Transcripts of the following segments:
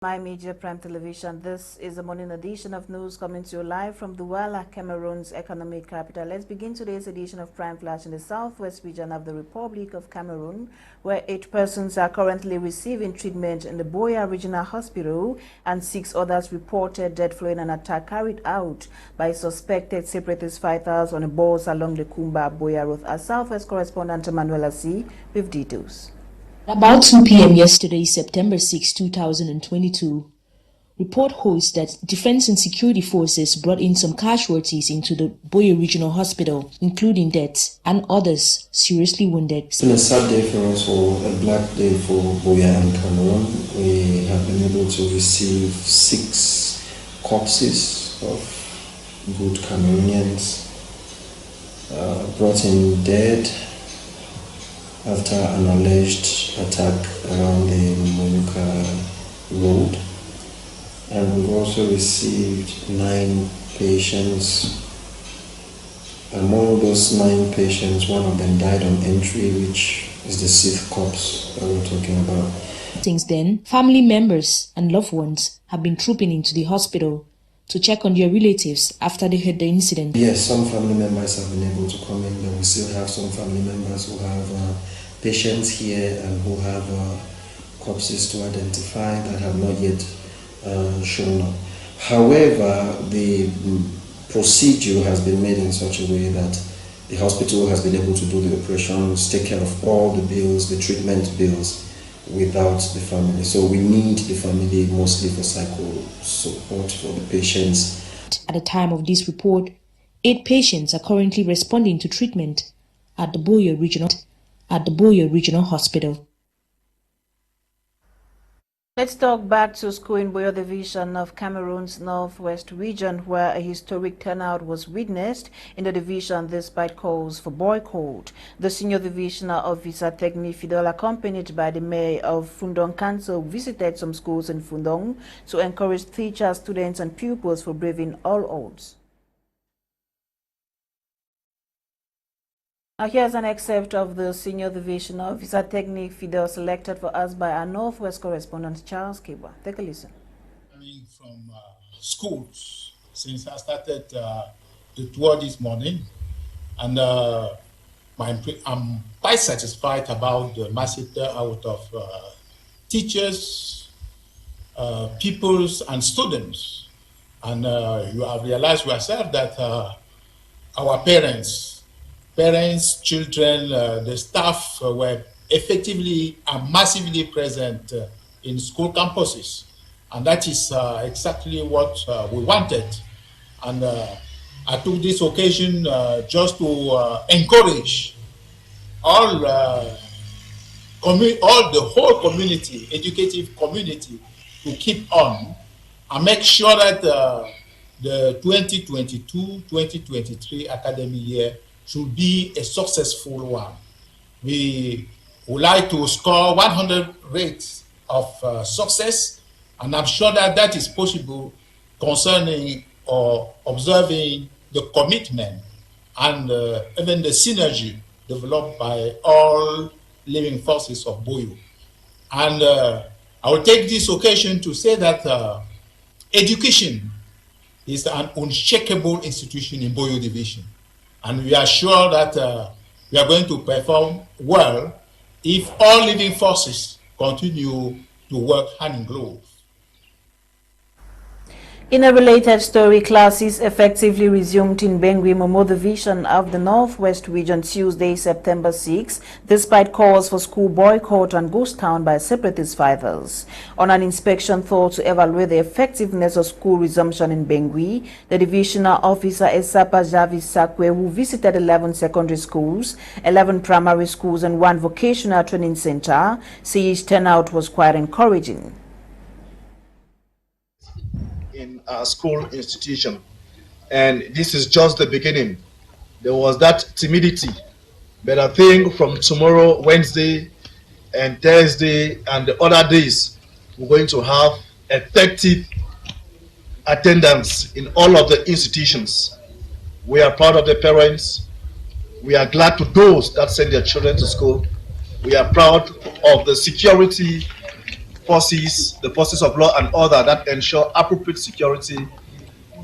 My Media Prime Television. This is the morning edition of news coming to you live from Douala, Cameroon's economic capital. Let's begin today's edition of Prime Flash in the southwest region of the Republic of Cameroon, where 8 persons are currently receiving treatment in the Boya Regional Hospital and 6 others reported dead following an attack carried out by suspected separatist fighters on a bus along the Kumba-Boya Road. Our southwest correspondent Manuela C. with details. About 2 p.m. yesterday, September 6, 2022, report holds that Defense and Security Forces brought in some casualties into the Boya Regional Hospital, including deaths and others seriously wounded. It's been a sad day for us all, a black day for Boya and Cameroon. We have been able to receive 6 corpses of good Cameroonians brought in dead after an alleged attack around the Modika road. And we've also received 9 patients. Among those 9 patients, one of them died on entry, which is the 6th corpse that we're talking about. Since then, family members and loved ones have been trooping into the hospital to check on their relatives after they heard the incident. Yes, some family members have been able to come in, but we still have some family members who have patients here and who have corpses to identify that have not yet shown up. However, the procedure has been made in such a way that the hospital has been able to do the operations, take care of all the bills, the treatment bills, without the family. So we need the family mostly for psycho support for the patients. At the time of this report, 8 patients are currently responding to treatment at the Boya Regional Hospital. Let's talk back to school in Boya division of Cameroon's northwest region, where a historic turnout was witnessed in the division despite calls for boycott. The senior divisional officer Technique Fidel, accompanied by the mayor of Fundong Council, visited some schools in Fundong to encourage teachers, students and pupils for braving all odds. Now here's an excerpt of the senior division officer Technique Fidel, selected for us by our northwest correspondent Charles Kibwa. Take a listen. Coming from schools since I started the tour this morning, and I'm quite satisfied about the massive turnout of teachers, pupils and students. And you have realized yourself that our parents, children, the staff were effectively and massively present in school campuses. And that is exactly what we wanted. And I took this occasion just to encourage all the whole community, educative community, to keep on and make sure that the 2022-2023 academic year should be a successful one. We would like to score 100 rates of success, and I'm sure that that is possible concerning or observing the commitment and even the synergy developed by all living forces of Boyo. And I will take this occasion to say that education is an unshakable institution in Boyo division. And we are sure that we are going to perform well if all living forces continue to work hand in glove. In a related story, classes effectively resumed in Bengui Momo division of the Northwest region Tuesday, September 6, despite calls for school boycott and ghost town by separatist fighters. On an inspection thought to evaluate the effectiveness of school resumption in Bengui, the divisional officer Esapa Javi Sakwe, who visited 11 secondary schools, 11 primary schools and 1 vocational training center, says turnout was quite encouraging. In our school institution, and this is just the beginning. There was that timidity, but I think from tomorrow, Wednesday and Thursday and the other days, we're going to have effective attendance in all of the institutions. We are proud of the parents. We are glad to those that send their children to school. We are proud of the security forces, the forces of law and order that ensure appropriate security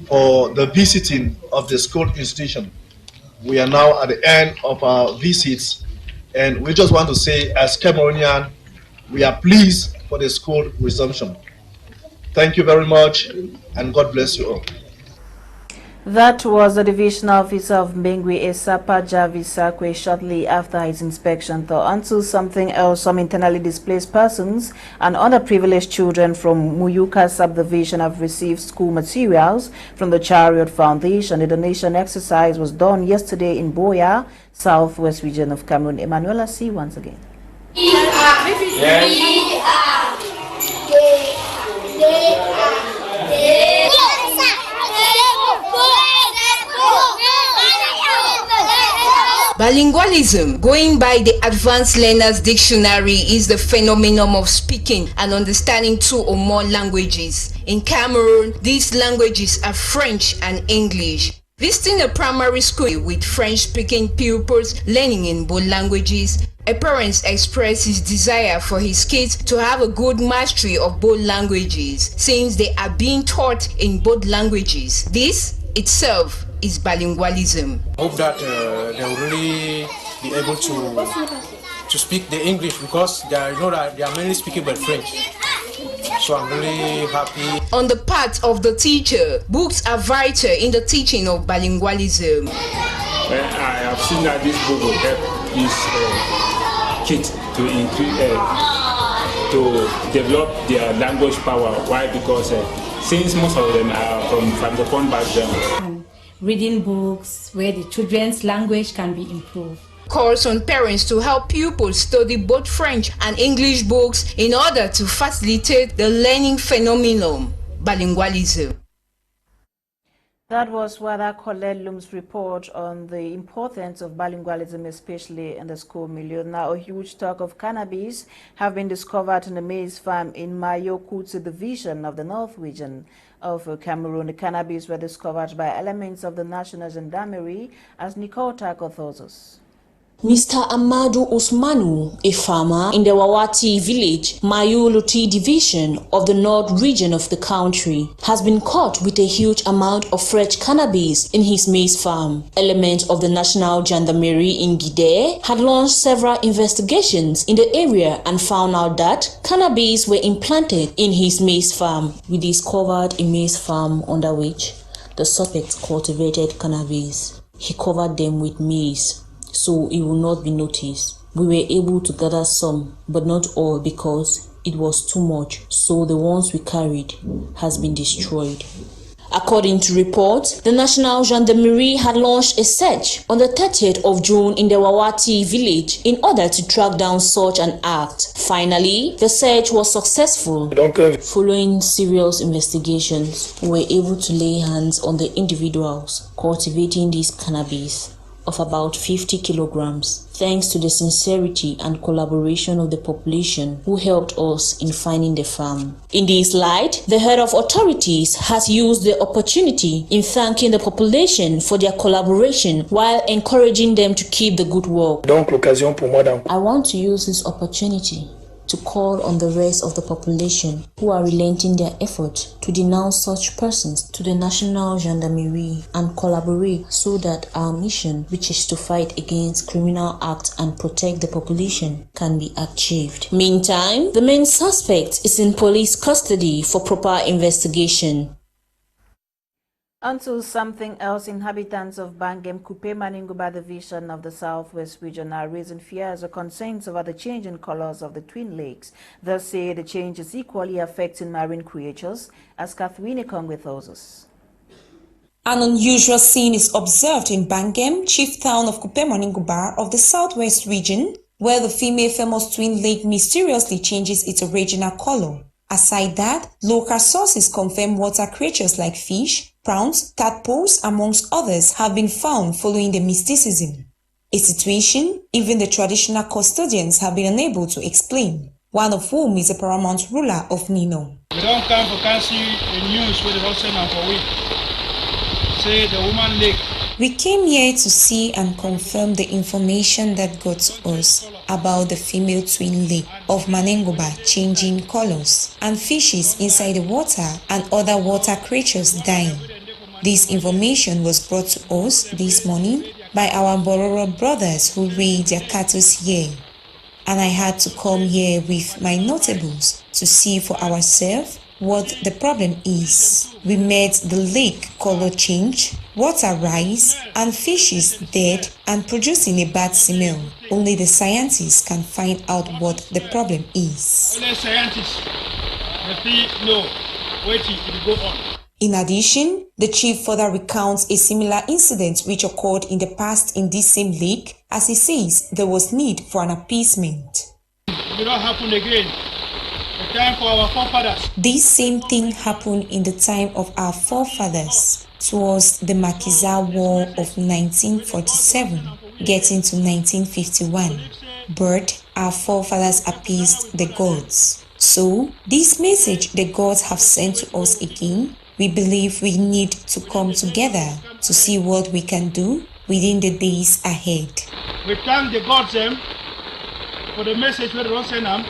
for the visiting of the school institution. We are now at the end of our visits, and we just want to say, as Cameroonian, we are pleased for the school resumption. Thank you very much, and God bless you all. That was the division officer of Mbengwi Esapa Jarvis Sakwe shortly after his inspection. Until something else, some internally displaced persons and underprivileged children from Muyuka subdivision have received school materials from the Chariot Foundation. The donation exercise was done yesterday in Boya, southwest region of Cameroon. Emanuela C. once again. Bilingualism, going by the Advanced Learners Dictionary, is the phenomenon of speaking and understanding two or more languages. In Cameroon, these languages are French and English. Visiting a primary school with French-speaking pupils learning in both languages, a parent expressed his desire for his kids to have a good mastery of both languages, since they are being taught in both languages. This itself is bilingualism. I hope that they will really be able to speak the English, because they are, that they are mainly speaking by French. So I'm really happy. On the part of the teacher, books are vital in the teaching of bilingualism. I have seen that this book will help these kids to increase, to develop their language power. Why? Because since most of them are from Francophone background. Reading books where the children's language can be improved. Calls on parents to help pupils study both French and English books in order to facilitate the learning phenomenon, bilingualism. That was Wada Colette Lum's report on the importance of bilingualism, especially in the school milieu. Now, a huge stock of cannabis have been discovered in the maize farm in Mayokutsu division of the North region of Cameroon. The cannabis were discovered by elements of the National Gendarmerie, as Nicole Tako tells us. Mr. Amadou Ousmanu, a farmer in the Wawati village, Mayoluti division of the north region of the country, has been caught with a huge amount of fresh cannabis in his maize farm. Elements of the National Gendarmerie in Gide had launched several investigations in the area and found out that cannabis were implanted in his maize farm. We discovered a maize farm under which the suspect cultivated cannabis. He covered them with maize so it will not be noticed. We were able to gather some, but not all, because it was too much, so the ones we carried has been destroyed. According to reports, the National Gendarmerie had launched a search on the 30th of June in the Wawati village in order to track down such an act. Finally, the search was successful. Following serious investigations, we were able to lay hands on the individuals cultivating this cannabis of about 50 kilograms, thanks to the sincerity and collaboration of the population who helped us in finding the farm. In this light, the head of authorities has used the opportunity in thanking the population for their collaboration while encouraging them to keep the good work. I want to use this opportunity to call on the rest of the population who are relenting their effort to denounce such persons to the National Gendarmerie and collaborate so that our mission, which is to fight against criminal acts and protect the population, can be achieved. Meantime, the main suspect is in police custody for proper investigation. Until something else, inhabitants of Bangem, Kupe Maninguba division of the southwest region are raising fears or concerns over the change in colors of the Twin Lakes. They say the change is equally affecting marine creatures, as Kathleen Kongwe tells us. An unusual scene is observed in Bangem, chief town of Kupe Maninguba of the southwest region, where the female famous Twin Lake mysteriously changes its original color. Aside that, local sources confirm water creatures like fish, prawns, tadpoles, amongst others, have been found following the mysticism. A situation even the traditional custodians have been unable to explain, one of whom is a paramount ruler of Nino. We don't come for see the news with the Russian and for we. Say the woman lake. We came here to see and confirm the information that got to us about the female twin lake of Manengoba changing colors and fishes inside the water and other water creatures dying. This information was brought to us this morning by our Bororo brothers who raid their cattle here, and I had to come here with my notables to see for ourselves what the problem is. We met the lake color change, water rise, and fishes dead and producing a bad smell. Only the scientists can find out what the problem is. Only scientists know what will go on. In addition, the chief further recounts a similar incident which occurred in the past in this same lake, as he says there was need for an appeasement. It will not happen again. The time for our forefathers. This same thing happened in the time of our forefathers. Towards the Makiza War of 1947, getting to 1951. But our forefathers appeased the gods. So, this message the gods have sent to us again, we believe we need to come together to see what we can do within the days ahead. We thank the gods for the message we don't send them.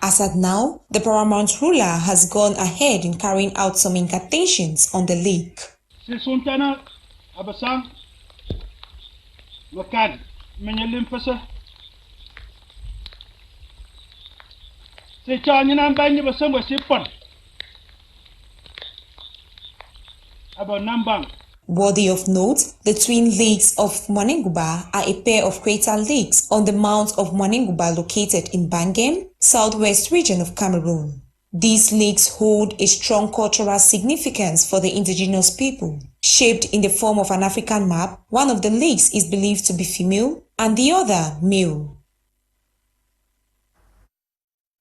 As at now, the paramount ruler has gone ahead in carrying out some incantations on the lake. Sultana Abasang Makan Menyelimpasa Sechanyan Banyi Basangwa Sipon about Nambang. Worthy of note, the twin lakes of Manengoba are a pair of crater lakes on the mount of Manengoba located in Bangem, southwest region of Cameroon. These lakes hold a strong cultural significance for the indigenous people. Shaped in the form of an African map, one of the lakes is believed to be female and the other male.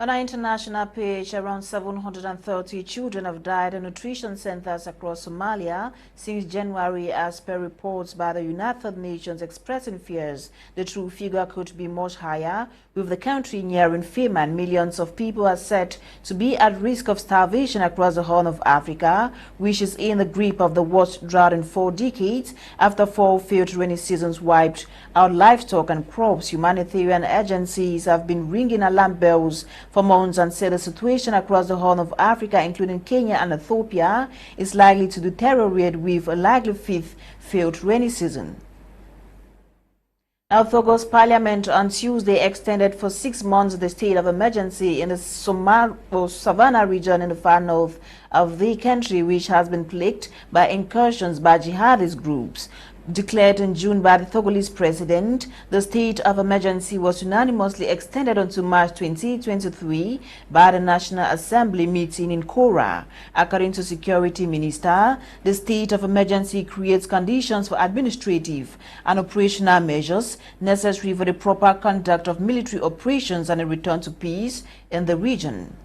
On our international page, around 730 children have died in nutrition centers across Somalia since January, as per reports by the United Nations expressing fears the true figure could be much higher. With the country nearing famine, millions of people are said to be at risk of starvation across the Horn of Africa, which is in the grip of the worst drought in 4 decades after 4 failed rainy seasons wiped out livestock and crops. Humanitarian agencies have been ringing alarm bells for months and said the situation across the Horn of Africa, including Kenya and Ethiopia, is likely to deteriorate with a likely 5th failed rainy season. Now, Togo's parliament on Tuesday extended for 6 months the state of emergency in the Savannah region in the far north of the country, which has been plagued by incursions by jihadist groups. Declared in June by the Togolese president, the state of emergency was unanimously extended until March 2023 by the National Assembly meeting in Kora. According to Security Minister, the state of emergency creates conditions for administrative and operational measures necessary for the proper conduct of military operations and a return to peace in the region.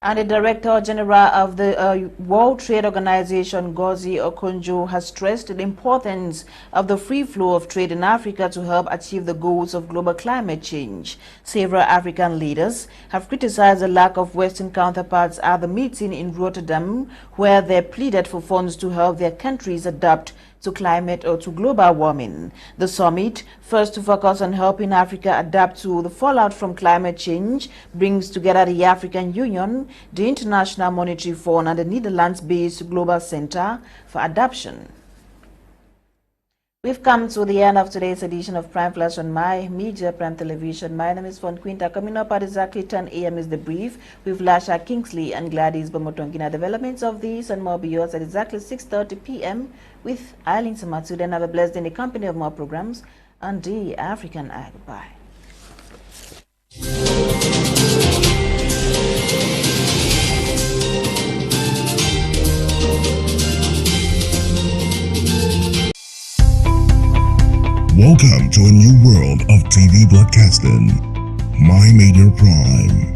And the Director General of the World Trade Organization, Ngozi Okonjo, has stressed the importance of the free flow of trade in Africa to help achieve the goals of global climate change. Several African leaders have criticized the lack of Western counterparts at the meeting in Rotterdam, where they pleaded for funds to help their countries adapt to climate or to global warming. The summit, first to focus on helping Africa adapt to the fallout from climate change, brings together the African Union, the International Monetary Fund, and the Netherlands-based Global Center for Adaptation. We've come to the end of today's edition of Prime Flash on My Media Prime Television. My name is Fon Quinta. Coming up at exactly 10 a.m. is The Brief with Lasha Kingsley and Gladys Bomotongina. Developments of these and more be yours at exactly 6:30 p.m. with Eileen Samatsu. Then have a blessed day in the company of more programs on the African Eye. Goodbye. Welcome to a new world of TV broadcasting. My Media Prime.